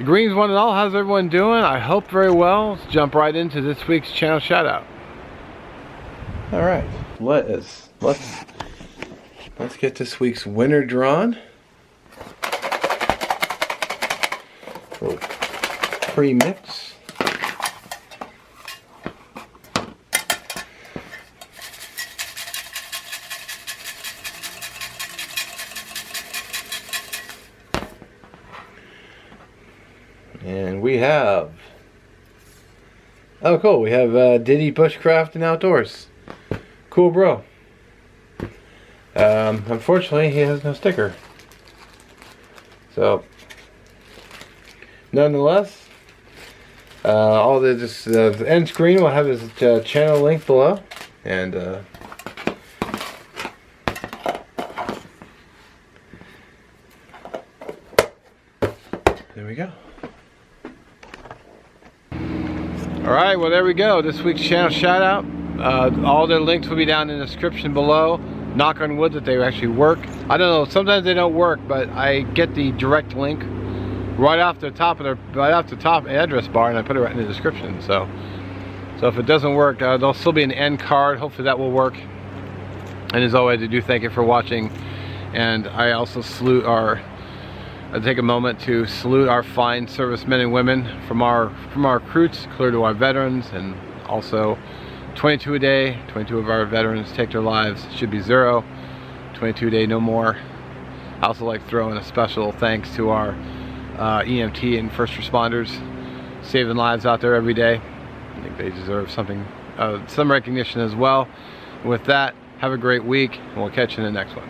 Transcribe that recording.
Greens one and all, how's everyone doing? I hope very well. Let's jump right into this week's channel shout out. Alright, let's get this week's winner drawn. Pre-mix. And we have, oh cool, we have DiddyBushcraftnOutdoors. Cool bro. Unfortunately he has no sticker. So, nonetheless, all the end screen will have his channel link below. And there we go. Alright, well there we go. This week's channel shout out. All their links will be down in the description below. Knock on wood that they actually work. I don't know, sometimes they don't work, but I get the direct link right off the top address bar, and I put it right in the description. So if it doesn't work, there'll still be an end card. Hopefully that will work. And as always, I do thank you for watching. And I also I take a moment to salute our fine servicemen and women, from our recruits clear to our veterans, and also 22 a day. 22 of our veterans take their lives. Should be 0. 22 a day, no more. I also like to throw in a special thanks to our EMT and first responders, saving lives out there every day. I think they deserve something, some recognition as well. And with that, have a great week, and we'll catch you in the next one.